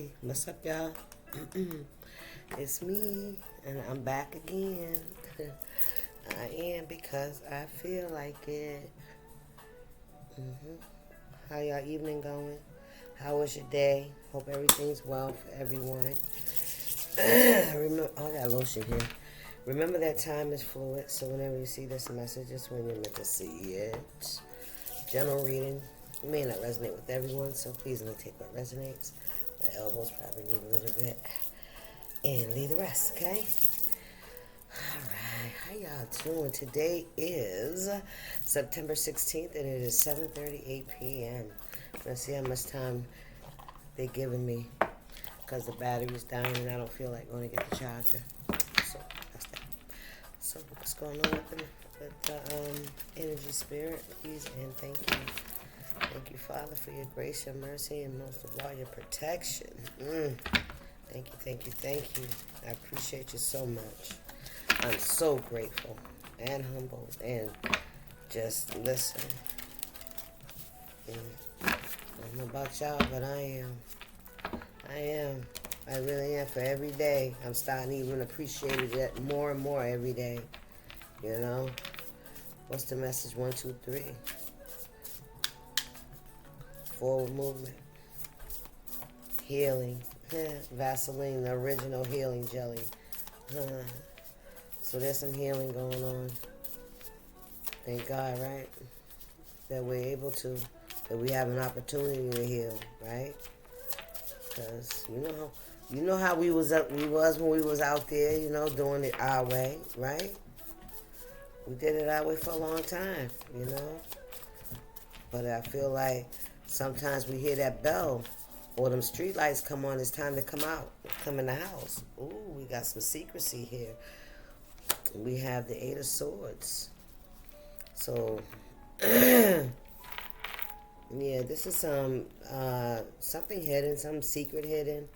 Hey, what's up, y'all? It's me, and I'm back again. I am because I feel like it. How y'all evening going? How was your day? Hope everything's well for everyone. Remember, oh, I got lotion here. Remember that time is fluid, so whenever you see this message, it's when you're meant to see it. General reading. It may not resonate with everyone, so please only take what resonates. My elbows probably need a little bit. And leave the rest, okay? Alright, how y'all doing? Today is September 16th, and it is 7:38 p.m. Let's see how much time they're giving me, because the battery's dying and I don't feel like going to get the charger. So, that's that. So, what's going on with the energy spirit? Please and thank you. Thank you, Father, for your grace, your mercy, and most of all, your protection. Thank you, thank you, thank you. I appreciate you so much. I'm so grateful and humbled and just listen. I don't know about y'all, but I am. I really am. For every day, I'm starting to even appreciate it more and more every day. You know? What's the message? 1, 2, 3. Forward movement. Healing. Vaseline, the original healing jelly. So there's some healing going on. Thank God, right? That we're able to, that we have an opportunity to heal, right? Because you know how we was when we was out there, doing it our way, right? We did it our way for a long time, But I feel like sometimes we hear that bell or them street lights come on, it's time to come out, come in the house. Ooh, we got some secrecy here. We have the 8 of Swords. So, yeah, this is something hidden, some secret hidden.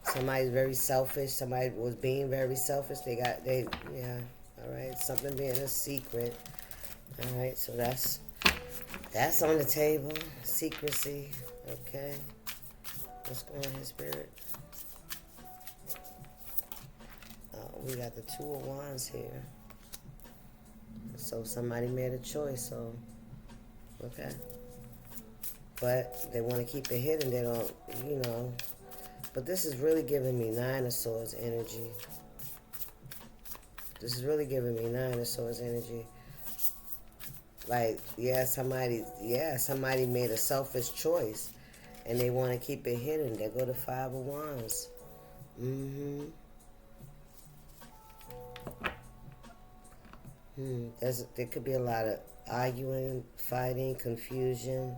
Somebody's very selfish. Somebody was being very selfish. All right, something being a secret. All right, so that's on the table. Secrecy. Okay. What's going on here, Spirit? We got the 2 of Wands here. So somebody made a choice, so, okay. But they want to keep it hidden. They don't, But this is really giving me 9 of Swords energy. This is really giving me 9 of Swords energy. Like, somebody made a selfish choice, and they want to keep it hidden. They go to 5 of Wands. There could be a lot of arguing, fighting, confusion,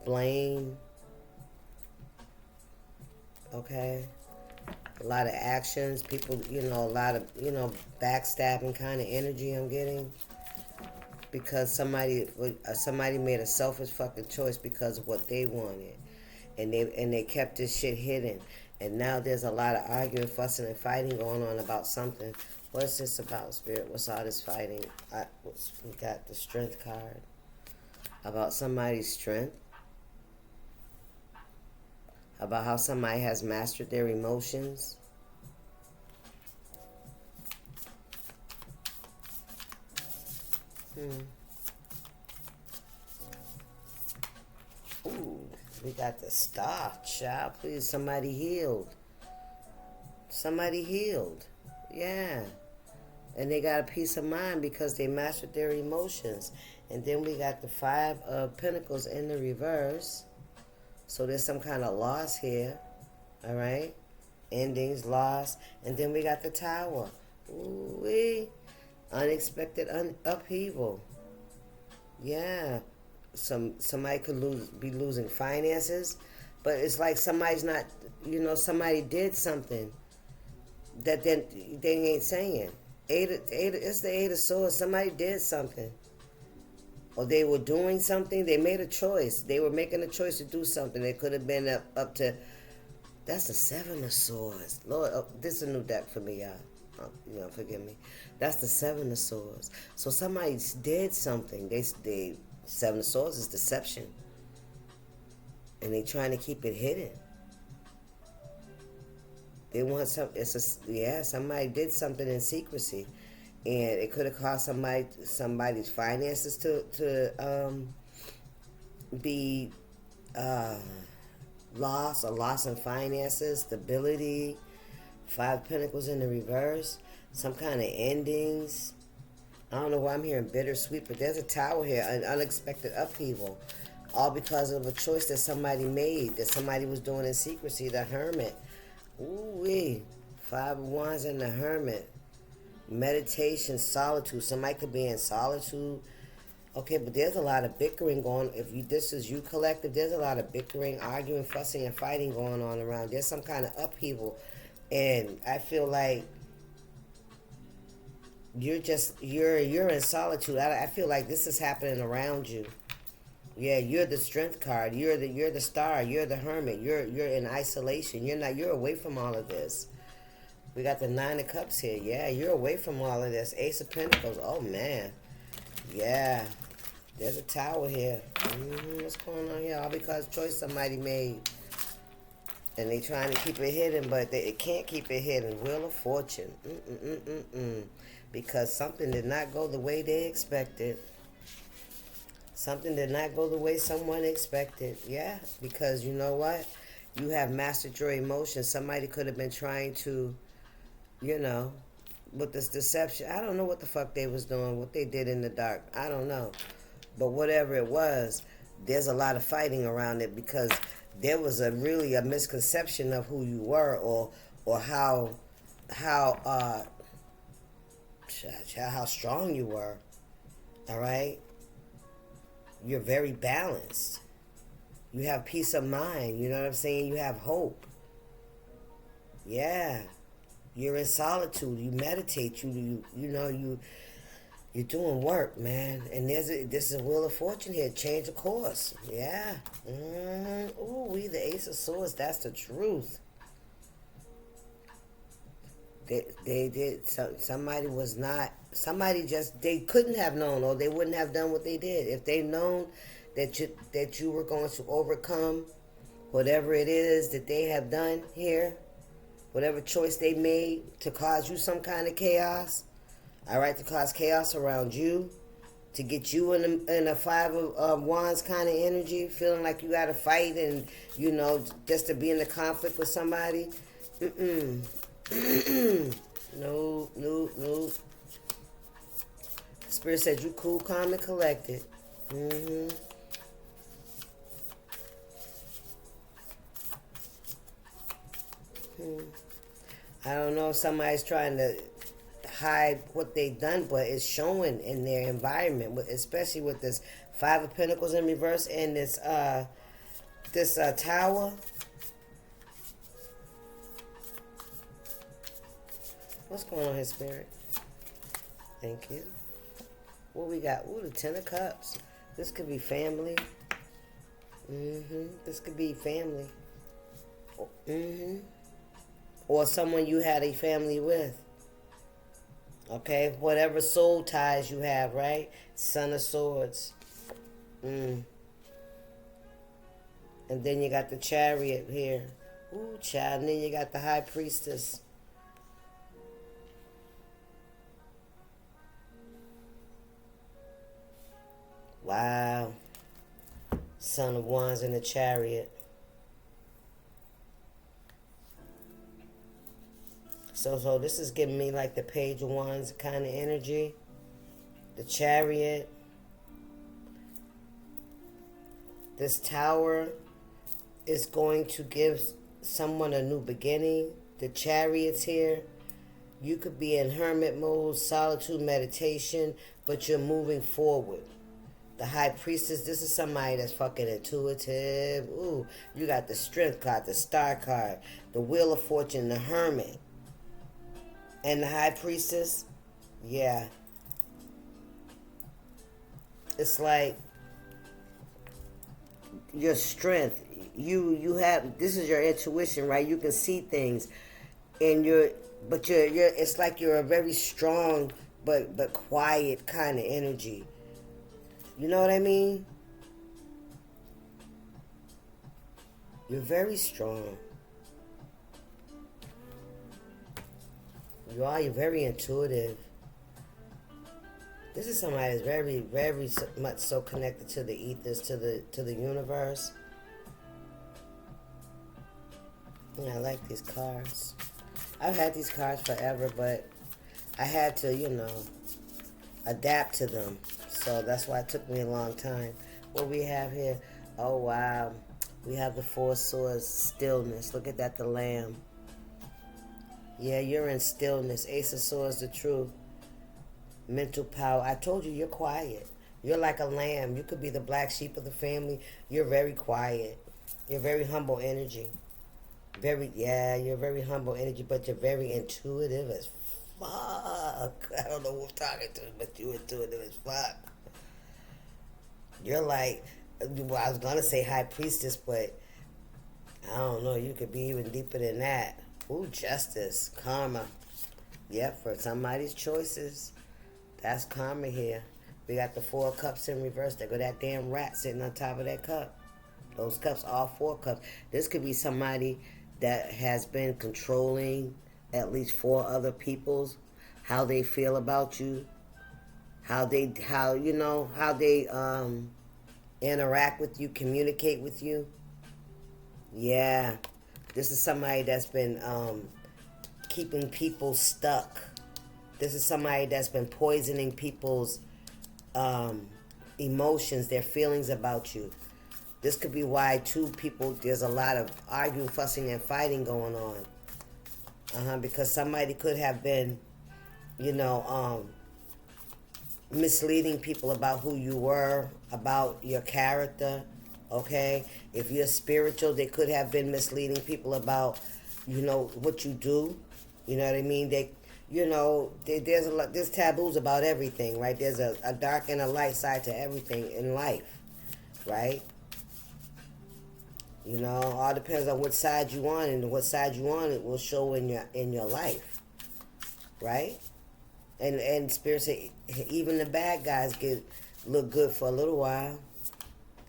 blame. Okay? A lot of actions. People, a lot of, backstabbing kind of energy I'm getting. Because somebody made a selfish fucking choice because of what they wanted. And they kept this shit hidden. And now there's a lot of arguing, fussing, and fighting going on about something. What's this about, Spirit? What's all this fighting? We got the Strength card. About somebody's strength. About how somebody has mastered their emotions. Ooh, we got the Star, child. Please, somebody healed. Somebody healed. Yeah. And they got a peace of mind because they mastered their emotions. And then we got the 5 of Pentacles in the reverse. So there's some kind of loss here. All right? Endings, loss. And then we got the Tower. Ooh-wee. Unexpected upheaval. Yeah. Somebody could be losing finances. But it's like somebody's not, somebody did something that they ain't saying. It's the 8 of Swords. Somebody did something. Or they were doing something. They made a choice. They were making a choice to do something. It could have been up to... That's the 7 of Swords. Lord, this is a new deck for me, y'all. Forgive me. That's the 7 of Swords. So somebody did something. They 7 of Swords is deception. and they trying to keep it hidden. They want somebody did something in secrecy, and it could have caused somebody's finances to be loss, a loss in finances, stability. Five Pentacles in the reverse, some kind of endings. I don't know why I'm hearing bittersweet, but there's a Tower here, an unexpected upheaval, all because of a choice that somebody made, that somebody was doing in secrecy. The Hermit. Ooh-wee. Five of Wands and the Hermit. Meditation, solitude. Somebody could be in solitude. Okay, but there's a lot of bickering going. This is you collective, there's a lot of bickering, arguing, fussing, and fighting going on around. There's some kind of upheaval, and I feel like you're in solitude. I feel like this is happening around you. Yeah, you're the Strength card. You're the Star. You're the Hermit. You're in isolation. You're away from all of this. We got the Nine of Cups here. Yeah, you're away from all of this. Ace of Pentacles. Oh man. Yeah. There's a Tower here. What's going on here? All because choice somebody made. And they trying to keep it hidden, but it can't keep it hidden. Wheel of Fortune. Because something did not go the way they expected. Something did not go the way someone expected. Yeah, because you know what? You have mastered your emotions. Somebody could have been trying to, with this deception. I don't know what the fuck they was doing, what they did in the dark. I don't know. But whatever it was, there's a lot of fighting around it because there was really a misconception of who you were or how strong you were. All right? You're very balanced. You have peace of mind. You know what I'm saying? You have hope. Yeah. You're in solitude. You meditate. You're doing work, man. And this is a Wheel of Fortune here. Change of course. Yeah. Ooh, the Ace of Swords. That's the truth. They did. Somebody was not. Somebody just, they couldn't have known, or they wouldn't have done what they did. If they known that you were going to overcome whatever it is that they have done here, whatever choice they made to cause you some kind of chaos, all right, to cause chaos around you, to get you in a Five of Wands kind of energy, feeling like you got to fight and, just to be in a conflict with somebody. No. Spirit said you cool, calm, and collected. I don't know if somebody's trying to hide what they've done, but it's showing in their environment, especially with this Five of Pentacles in reverse and this Tower. What's going on here, Spirit? Thank you. What we got? Ooh, the Ten of Cups. This could be family. This could be family. Or someone you had a family with. Okay? Whatever soul ties you have, right? Son of Swords. And then you got the Chariot here. Ooh, child. And then you got the High Priestess. Wow. Son of Wands in the Chariot. So this is giving me like the Page of Wands kind of energy. The Chariot. This Tower is going to give someone a new beginning. The Chariot's here. You could be in hermit mode, solitude, meditation, but you're moving forward. The High Priestess, this is somebody that's fucking intuitive. Ooh, you got the Strength card, the Star card, the Wheel of Fortune, the Hermit. And the High Priestess, yeah. It's like your strength. You have, this is your intuition, right? You can see things. And it's like you're a very strong but quiet kind of energy. You know what I mean? You're very strong. You are. You're very intuitive. This is somebody that's very, very much so connected to the ethers, to the universe. Yeah, I like these cards. I've had these cards forever, but I had to, adapt to them. So that's why it took me a long time. What we have here? Oh, wow. We have the Four Swords, stillness. Look at that, the Lamb. Yeah, you're in stillness. Ace of Swords, the truth. Mental power. I told you, you're quiet. You're like a lamb. You could be the black sheep of the family. You're very quiet. You're very humble energy. You're very humble energy, but you're very intuitive as fuck. I don't know who I'm talking to, but you're intuitive as fuck. You're like, well, I was going to say high priestess, but I don't know. You could be even deeper than that. Ooh, justice, karma. Yep, for somebody's choices. That's karma here. We got the 4 cups in reverse. There go that damn rat sitting on top of that cup. Those cups, all 4 cups. This could be somebody that has been controlling at least 4 other people's, how they feel about you, how they interact with you, communicate with you. Yeah, this is somebody that's been keeping people stuck. This is somebody that's been poisoning people's emotions, their feelings about you. This could be why there's a lot of arguing, fussing, and fighting going on. Because somebody could have been, misleading people about who you were, about your character, okay? If you're spiritual, they could have been misleading people about, what you do. You know what I mean? There's taboos about everything, right? There's a dark and a light side to everything in life, right? All depends on what side you on, and what side you on it will show in your life, right? And Spirit say even the bad guys look good for a little while.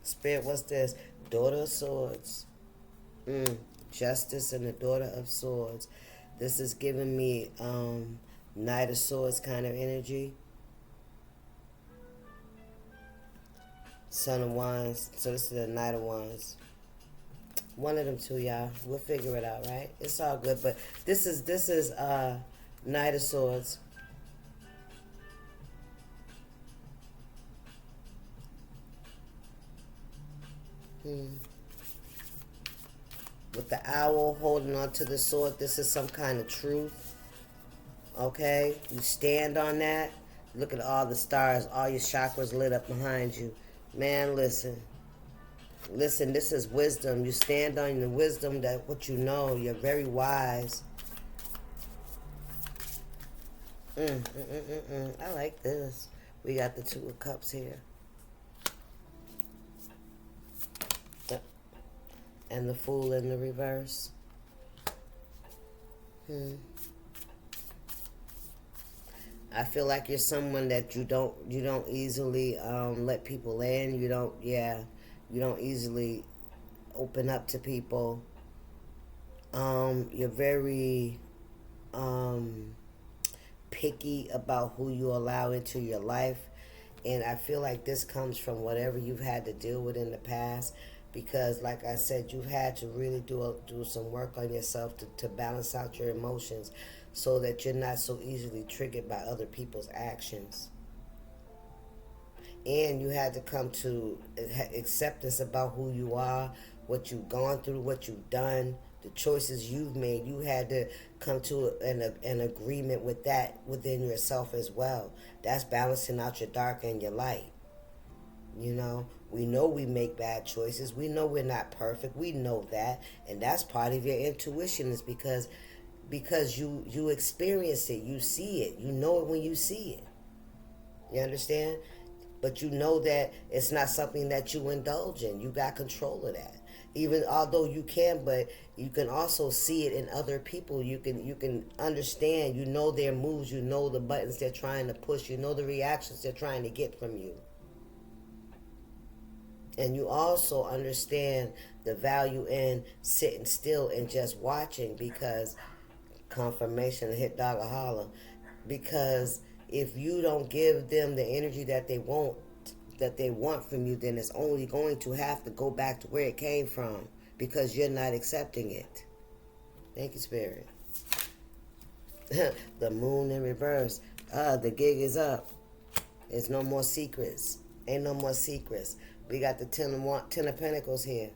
Spirit, what's this? Daughter of Swords. Justice and the Daughter of Swords. This is giving me Knight of Swords kind of energy. Son of Wands. So this is the Knight of Wands. One of them two, y'all. We'll figure it out, right? It's all good. But this is Knight of Swords. With the owl holding on to the sword, this is some kind of truth. Okay? You stand on that. Look at all the stars, all your chakras lit up behind you. Man, listen. Listen, this is wisdom. You stand on the wisdom that what you know. You're very wise. I like this. We got the 2 of Cups here. And the Fool in the reverse. I feel like you're someone that you don't easily let people in. You don't easily open up to people. You're very picky about who you allow into your life. And I feel like this comes from whatever you've had to deal with in the past. Because, like I said, you've had to really do some work on yourself to balance out your emotions so that you're not so easily triggered by other people's actions. And you had to come to acceptance about who you are, what you've gone through, what you've done, the choices you've made. You had to come to an agreement with that within yourself as well. That's balancing out your dark and your light. We know we make bad choices. We know we're not perfect. We know that. And that's part of your intuition, is because you experience it. You see it. You know it when you see it. You understand? But you know that it's not something that you indulge in. You got control of that. Even although you can, but you can also see it in other people. You can understand. You know their moves. You know the buttons they're trying to push. You know the reactions they're trying to get from you. And you also understand the value in sitting still and just watching, because confirmation, hit dog a holler, because if you don't give them the energy that they want from you, then it's only going to have to go back to where it came from, because you're not accepting it. Thank you, Spirit. The moon in reverse. The gig is up. There's no more secrets. Ain't no more secrets. We got the ten of Pentacles here.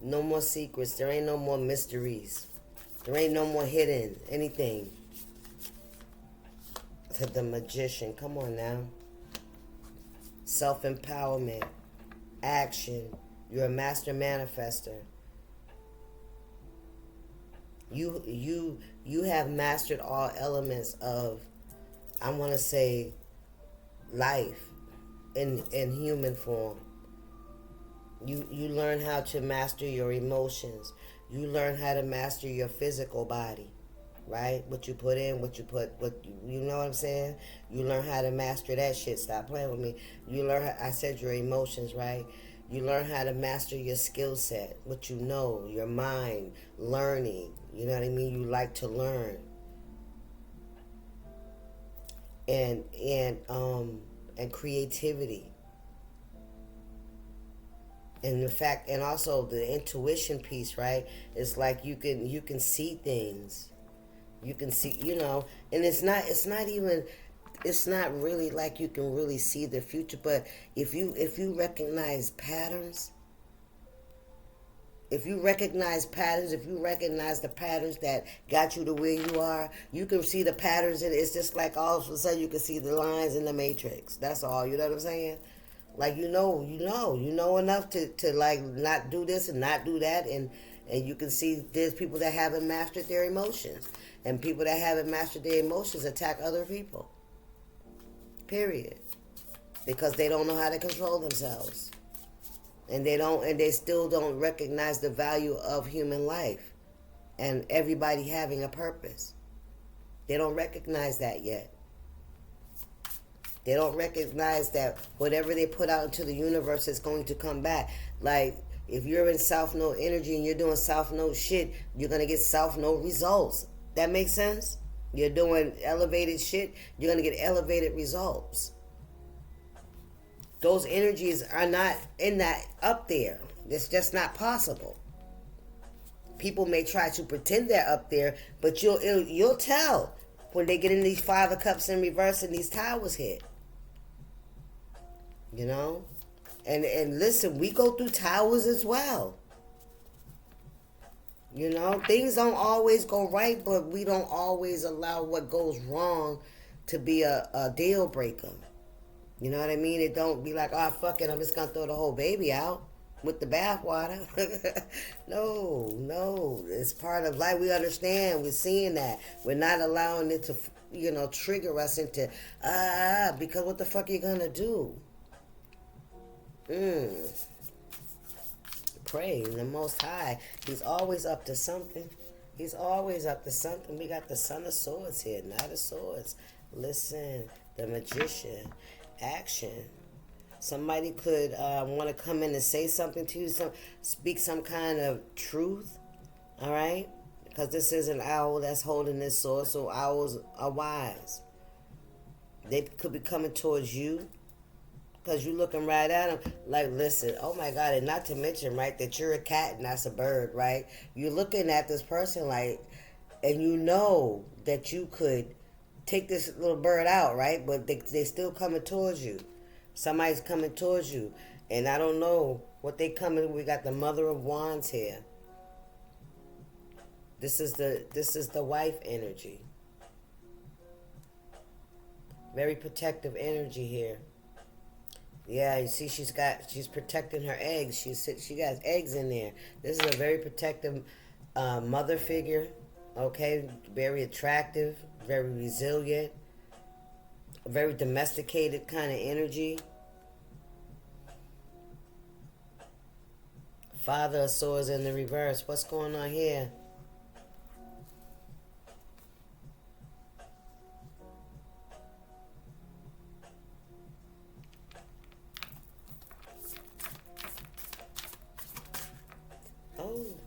No more secrets. There ain't no more mysteries. There ain't no more hidden anything. The Magician. Come on now. Self-empowerment. Action. You're a master manifester. You have mastered all elements of, I want to say, life in human form. You learn how to master your emotions. You learn how to master your physical body, right? What you put in, you know what I'm saying? You learn how to master that shit. Stop playing with me. You learn, I said your emotions, right? You learn how to master your skill set, what you know, your mind, learning. You know what I mean? You like to learn. And creativity. And the fact, and also the intuition piece, right? It's like you can see things. You can see, and it's not really like you can really see the future, but if you recognize patterns, if you recognize the patterns that got you to where you are, you can see the patterns, and it's just like all of a sudden you can see the lines in the matrix. That's all. You know what I'm saying? Like you know enough to like not do this and not do that, and you can see there's people that haven't mastered their emotions, and people that haven't mastered their emotions attack other people. Period. Because they don't know how to control themselves. And they still don't recognize the value of human life and everybody having a purpose. They don't recognize that yet. They don't recognize that whatever they put out into the universe is going to come back. Like, if you're in South Node energy and you're doing South Node shit, you're going to get South Node results. That makes sense? You're doing elevated shit, you're going to get elevated results. Those energies are not in that up there. It's just not possible. People may try to pretend they're up there, but you'll tell when they get in these Five of Cups in reverse and these towers hit. You know? And listen, we go through towers as well. You know, things don't always go right, but we don't always allow what goes wrong to be a deal breaker. You know what I mean? It don't be like, oh, fuck it, I'm just going to throw the whole baby out with the bathwater. No. It's part of life. We understand. We're seeing that. We're not allowing it to, trigger us into, because what the fuck are you going to do? Pray the Most High. He's always up to something. He's always up to something. We got the Son of Swords here, Knight of Swords. Listen, the Magician. Action. Somebody could want to come in and say something to you, speak some kind of truth, all right? Because this is an owl that's holding this sword, so owls are wise. They could be coming towards you because you're looking right at them like, listen, oh my God, and not to mention, right, that you're a cat and that's a bird, right? You're looking at this person like, and you know that you could take this little bird out, right? But they still coming towards you. Somebody's coming towards you. And I don't know what they coming. We got the Mother of Wands here. This is the wife energy. Very protective energy here. Yeah, you see she's protecting her eggs. She got eggs in there. This is a very protective mother figure. Okay, very attractive, very resilient, very domesticated kind of energy. Father of Swords in the reverse. What's going on here?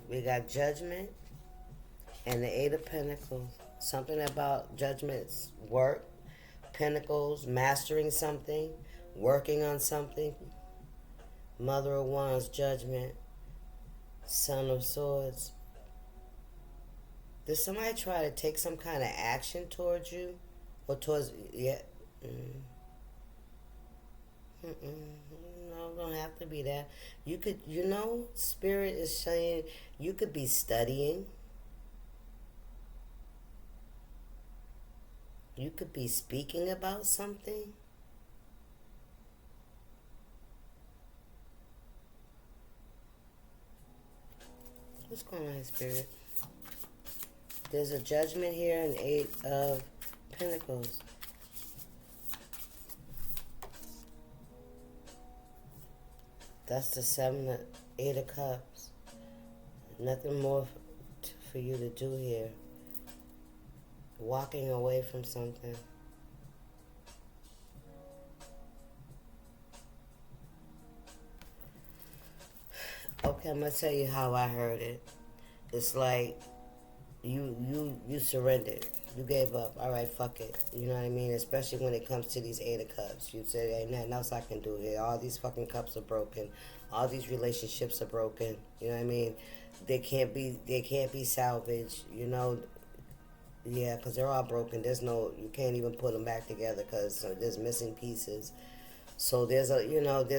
We got Judgment and the Eight of Pentacles. Something about Judgment's work, Pentacles, mastering something, working on something. Mother of Wands, Judgment, Son of Swords. Did somebody try to take some kind of action towards you? Or towards, yeah. No, don't have to be that. You could, Spirit is saying you could be studying. You could be speaking about something. What's going on, Spirit? There's a Judgment here and Eight of Pentacles. That's the Seven, Eight of Cups. Nothing more for you to do here. Walking away from something. Okay, I'm going to tell you how I heard it. It's like you surrendered. You gave up. All right, fuck it. You know what I mean? Especially when it comes to these Eight of Cups. You said, ain't nothing else I can do here. All these fucking cups are broken. All these relationships are broken. You know what I mean? They can't be salvaged. Yeah, because they're all broken. You can't even put them back together because there's missing pieces. So there's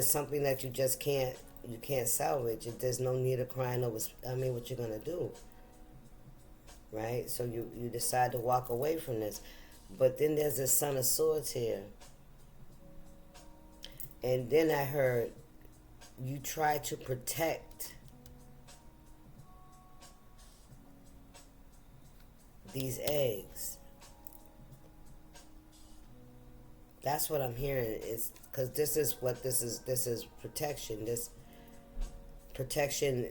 something that you just can't salvage. There's no need of crying over, what you're going to do. Right? So you decide to walk away from this. But then there's the Son of Swords here. And then I heard you try to protect these eggs. That's what I'm hearing, is because this is protection. This protection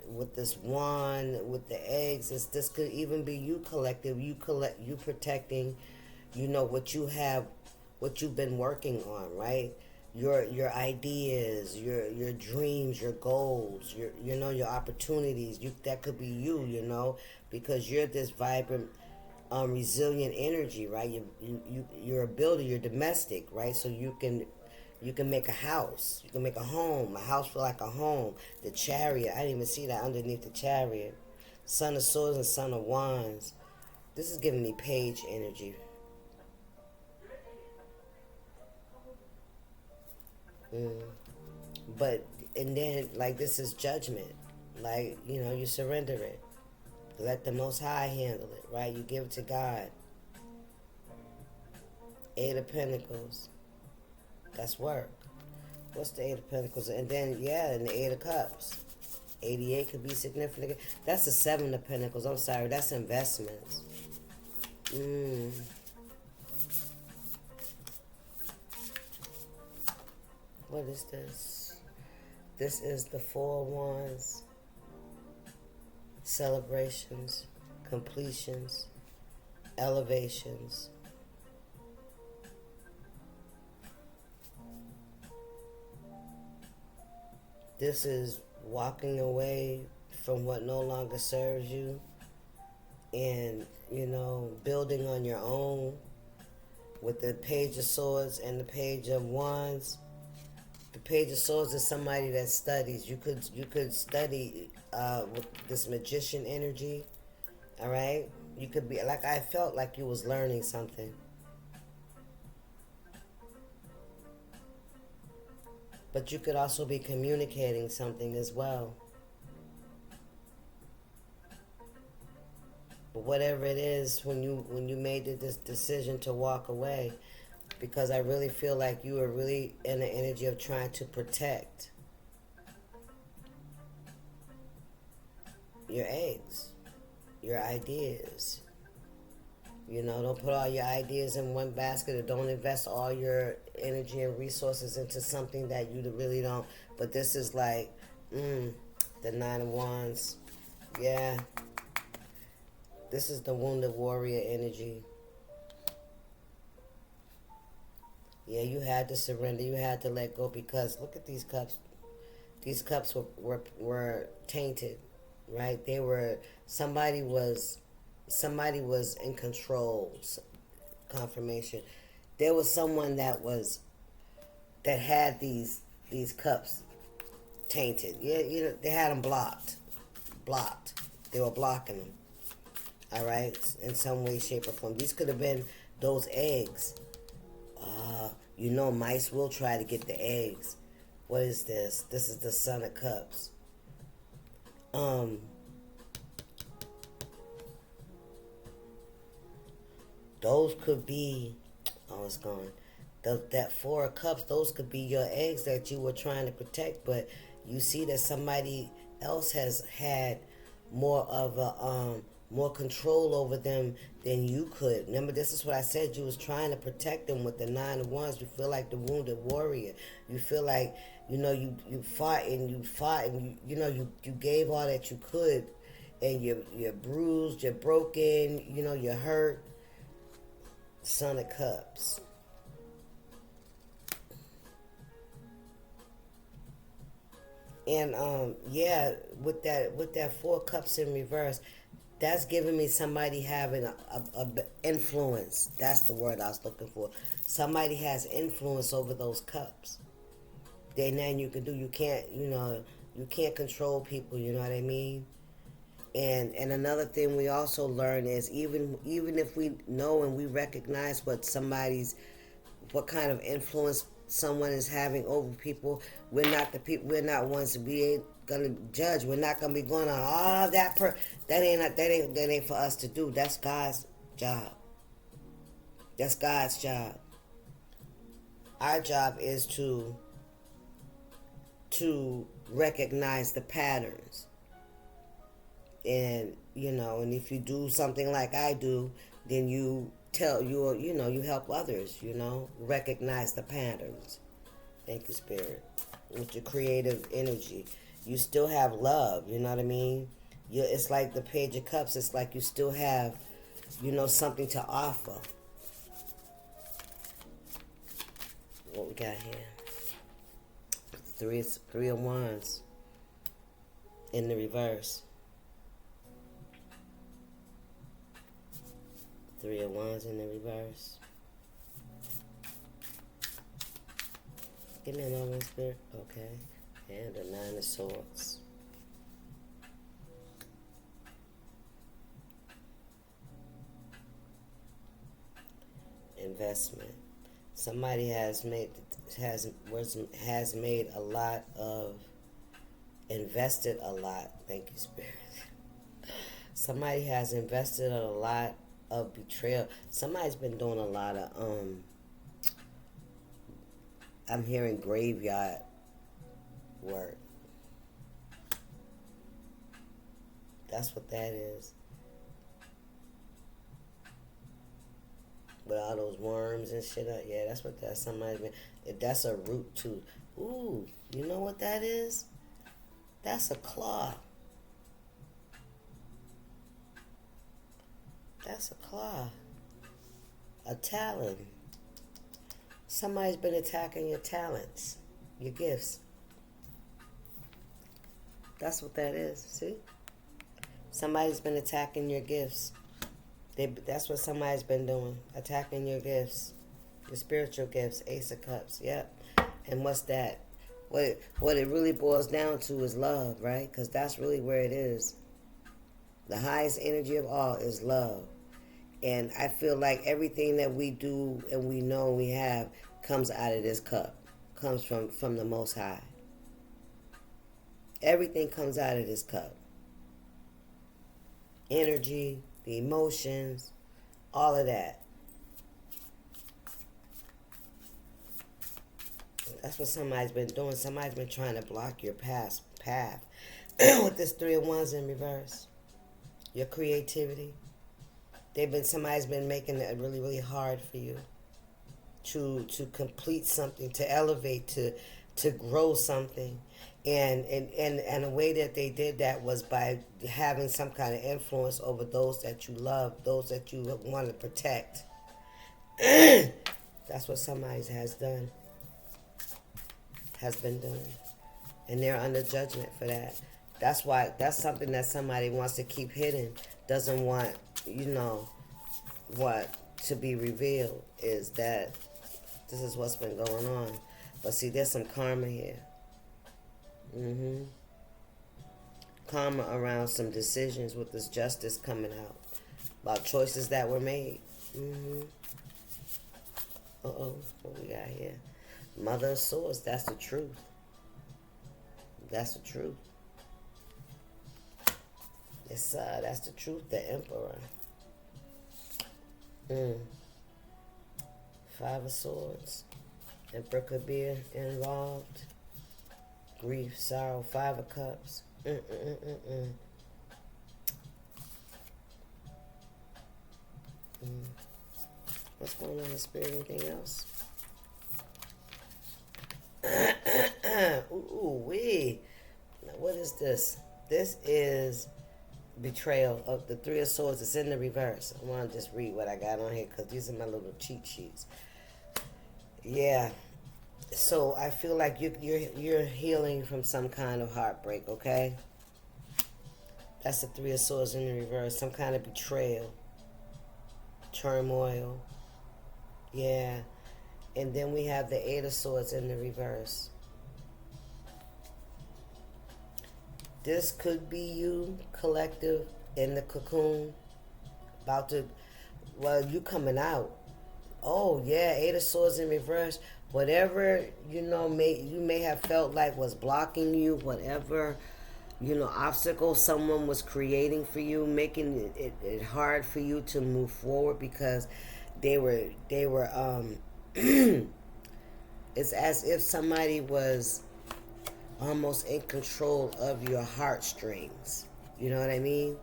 with this wand, with the eggs. This could even be you collective. You protecting, what you have, what you've been working on, right? Your ideas, your dreams, your goals, your opportunities. That could be you, because you're this vibrant, resilient energy, right? You're a builder. You're domestic, right? So you can make a house. You can make a home. A house feel like a home. The Chariot. I didn't even see that underneath the Chariot. Son of Swords and Son of Wands. This is giving me Page energy. And then, this is Judgment. You surrender it. Let the Most High handle it, right? You give it to God. Eight of Pentacles. That's work. What's the Eight of Pentacles? And then, and the Eight of Cups. 88 could be significant. That's the Seven of Pentacles. I'm sorry. That's investments. What is this? This is the Four of Wands. Celebrations. Completions. Elevations. This is walking away from what no longer serves you and, building on your own with the Page of Swords and the Page of Wands. The Page of Swords is somebody that studies. You could study with this magician energy, all right? You could be, I felt like you was learning something. But you could also be communicating something as well. But whatever it is, when you made this decision to walk away, because I really feel like you are really in the energy of trying to protect your eggs, your ideas. Don't put all your ideas in one basket, or don't invest all your energy and resources into something that you really don't. But this is the Nine of Wands. Yeah. This is the Wounded Warrior energy. Yeah, you had to surrender. You had to let go, because look at these cups. These cups were tainted. right? Somebody was in control. Confirmation. There was someone that had these cups tainted. Yeah, they had them blocked. They were blocking them. All right, in some way, shape, or form. These could have been those eggs. Mice will try to get the eggs. What is this? This is the Son of Cups. Those could be. Oh, it's gone. That Four of Cups. Those could be your eggs that you were trying to protect, but you see that somebody else has had more control over them than you could. Remember, this is what I said. You was trying to protect them with the Nine of Wands. You feel like the wounded warrior. You feel like you fought and you gave all that you could, and you're bruised, you're broken, you're hurt. Son of Cups. And with that Four Cups in reverse, that's giving me somebody having a influence. That's the word I was looking for. Somebody has influence over those cups. There's nothing you can do. You can't control people. You know what I mean? And another thing we also learn is even if we know and we recognize what kind of influence someone is having over people, we're not ones to be gonna judge. We're not gonna be going on that ain't for us to do. That's God's job. That's God's job. Our job is to recognize the patterns. And and if you do something like I do, then you help others, recognize the patterns. Thank you, Spirit. With your creative energy, you still have love. You know what I mean? It's like the Page of Cups. It's like you still have, something to offer. What we got here? Three of Wands in the reverse. Three of Wands in the reverse. Give me another one, Spirit. Okay. And the Nine of Swords. Investment. Somebody has made a lot of, invested a lot. Thank you, Spirit. Somebody has invested a lot of betrayal. Somebody's been doing a lot of I'm hearing graveyard work. That's what that is. With all those worms and shit up. Yeah, that's what that's somebody's been. That's a root too. Ooh, you know what that is? That's a claw. That's a claw. A talon. Somebody's been attacking your talents, your gifts. That's what that is. See? Somebody's been attacking your gifts. That's what somebody's been doing. Attacking your gifts. Your spiritual gifts. Ace of Cups. Yep. And what's that? What it really boils down to is love, right? Because that's really where it is. The highest energy of all is love. And I feel like everything that we do and we know we have comes out of this cup. Comes from the Most High. Everything comes out of this cup. Energy, the emotions, all of that. That's what somebody's been doing. Somebody's been trying to block your path with this Three of Wands in reverse. Your creativity. Somebody's been making it really, really hard for you to complete something, to elevate, to grow something. And a way that they did that was by having some kind of influence over those that you love, those that you want to protect. That's what somebody has been doing. And they're under judgment for that. That's why, that's something that somebody wants to keep hidden, doesn't want, what to be revealed, is that this is what's been going on. But see, there's some karma here. Karma around some decisions with this justice coming out about choices that were made. What we got here? Mother of Swords. That's the truth. That's the truth. Yes, that's the truth. The Emperor. Five of Swords. Emperor could be involved. Grief, sorrow. Five of Cups. What's going on in spirit? Anything else? Ooh, wee. Now, what is this? This is betrayal of the Three of Swords. It's in the reverse. I want to just read what I got on here because these are my little cheat sheets. Yeah. So I feel like you're healing from some kind of heartbreak, okay? That's the Three of Swords in the reverse. Some kind of betrayal. Turmoil. Yeah. And then we have the Eight of Swords in the reverse. This could be you, collective, in the cocoon. About to, you coming out. Oh, yeah, Eight of Swords in reverse. Whatever, you may have felt like was blocking you, whatever, obstacle someone was creating for you, making it hard for you to move forward because they were it's as if somebody was almost in control of your heartstrings. You know what I mean?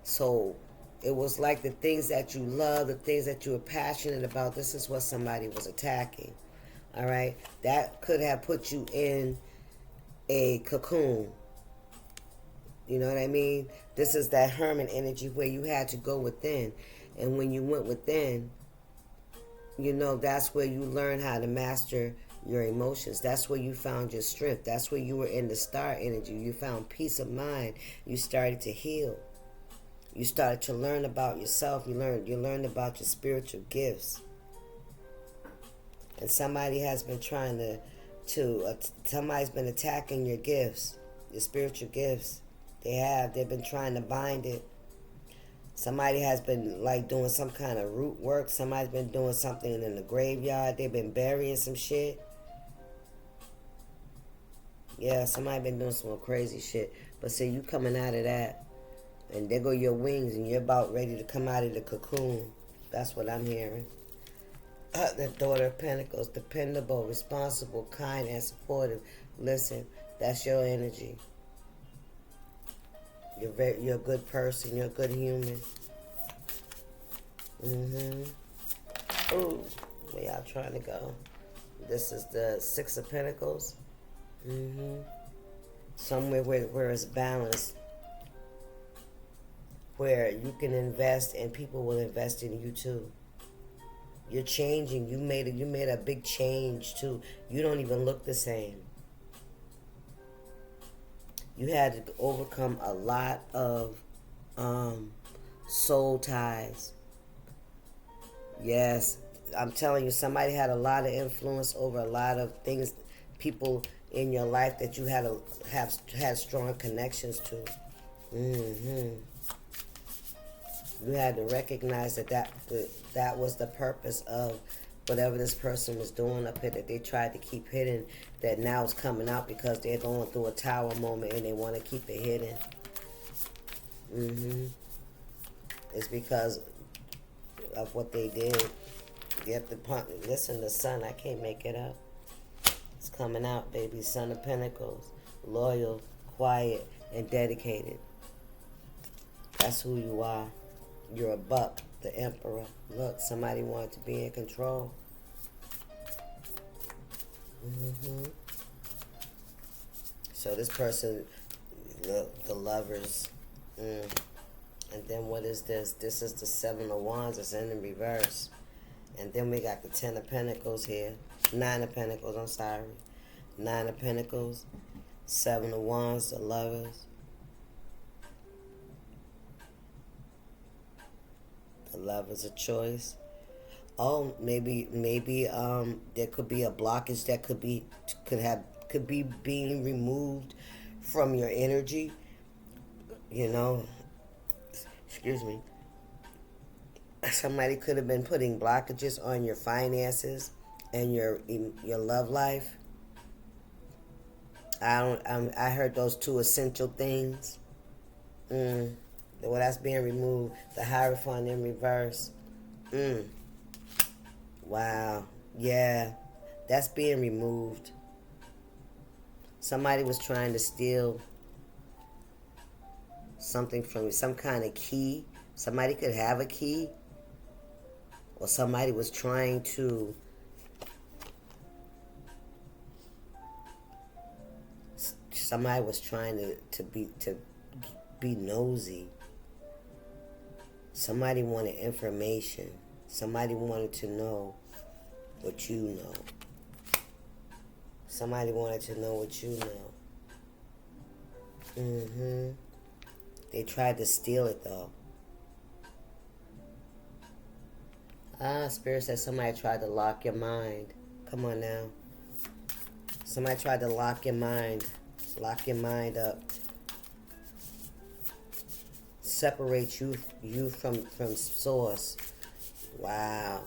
So it was like the things that you love, the things that you were passionate about, this is what somebody was attacking. All right? That could have put you in a cocoon. You know what I mean? This is that hermit energy where you had to go within. And when you went within, that's where you learn how to master your emotions. That's where you found your strength. That's where you were in the star energy. You found peace of mind. You started to heal. You started to learn about yourself. You learned about your spiritual gifts. And somebody has been trying somebody's been attacking your gifts, your spiritual gifts. They've been trying to bind it. Somebody has been doing some kind of root work. Somebody's been doing something in the graveyard. They've been burying some shit. Yeah, somebody been doing some crazy shit. But see, you coming out of that. And there go your wings and you're about ready to come out of the cocoon. That's what I'm hearing. The Daughter of Pentacles, dependable, responsible, kind, and supportive. Listen, that's your energy. You're a good person. You're a good human. Ooh, where y'all trying to go? This is the Six of Pentacles. Somewhere where it's balanced. Where you can invest and people will invest in you too. You're changing. You made a big change too. You don't even look the same. You had to overcome a lot of soul ties. Yes, I'm telling you, somebody had a lot of influence over a lot of things, people in your life that you had strong connections to. You had to recognize that was the purpose of whatever this person was doing up here that they tried to keep hidden, that now is coming out because they're going through a tower moment and they want to keep it hidden. It's because of what they did. You have to listen to Sun. I can't make it up. It's coming out, baby. Son of Pentacles. Loyal, quiet, and dedicated. That's who you are. You're a buck, the Emperor. Look, somebody wanted to be in control. So this person, the Lovers. And then what is this? This is the Seven of Wands. It's in the reverse. And then we got the Ten of Pentacles here. Nine of Pentacles, I'm sorry. Nine of Pentacles. Seven of Wands, the Lovers. The Lovers of choice. Oh, maybe there could be a blockage that could be being removed from your energy. You know, excuse me. Somebody could have been putting blockages on your finances and your love life. I heard those two essential things. Well, that's being removed. The Hierophant in reverse. Wow. Yeah, that's being removed. Somebody was trying to steal something from you, some kind of key. Somebody could have a key, or somebody was trying to be nosy. Somebody wanted information. Somebody wanted to know what you know. Somebody wanted to know what you know. They tried to steal it, though. Spirit says somebody tried to lock your mind. Come on now. Somebody tried to lock your mind. Lock your mind up. Separate you from source. Wow.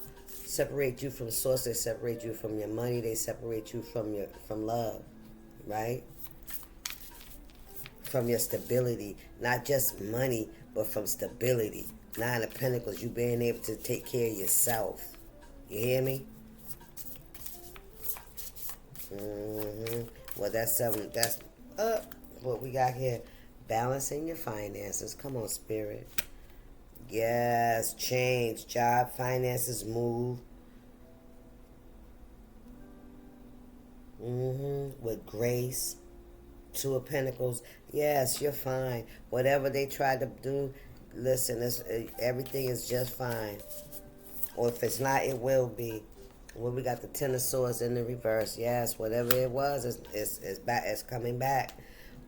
Separate you from source. They separate you from your money. They separate you from love. Right? From your stability. Not just money, but from stability. Nine of Pentacles, you being able to take care of yourself. You hear me? Well, that's what we got here. Balancing your finances. Come on, Spirit. Yes, change, job, finances, move. With grace. Two of Pentacles. Yes, you're fine. Whatever they tried to do, listen, everything is just fine. Or if it's not, it will be. Well, we got the Ten of Swords in the reverse. Yes, whatever it was, it's back. It's coming back.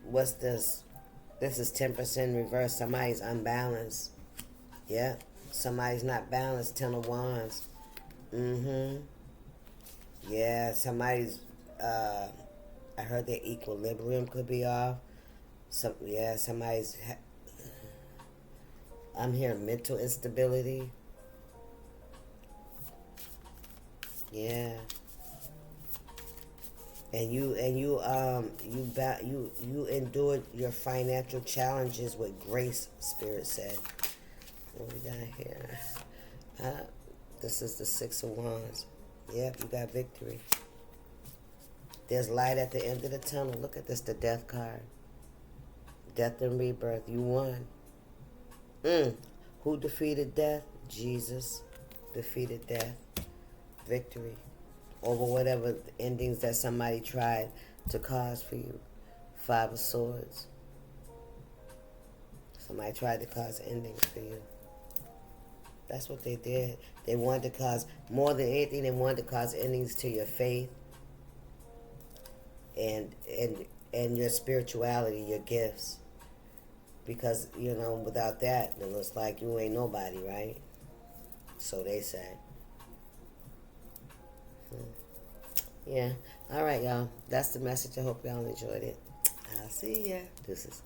What's this? This is 10% reverse. Somebody's unbalanced. Yeah, somebody's not balanced. Ten of Wands. Yeah, somebody's. I heard their equilibrium could be off. Somebody's. I'm hearing mental instability. Yeah. And you endured your financial challenges with grace, Spirit said. What we got here? This is the Six of Wands. Yep, you got victory. There's light at the end of the tunnel. Look at this, the Death card. Death and rebirth. You won. Who defeated death? Jesus defeated death. Victory over whatever endings that somebody tried to cause for you. Five of Swords. Somebody tried to cause endings for you. That's what they did. They wanted to cause, more than anything, they wanted to cause endings to your faith and your spirituality, your gifts. Because, without that, it looks like you ain't nobody, right? So they say. Yeah. All right, y'all. That's the message. I hope y'all enjoyed it. I'll see ya. Deuces.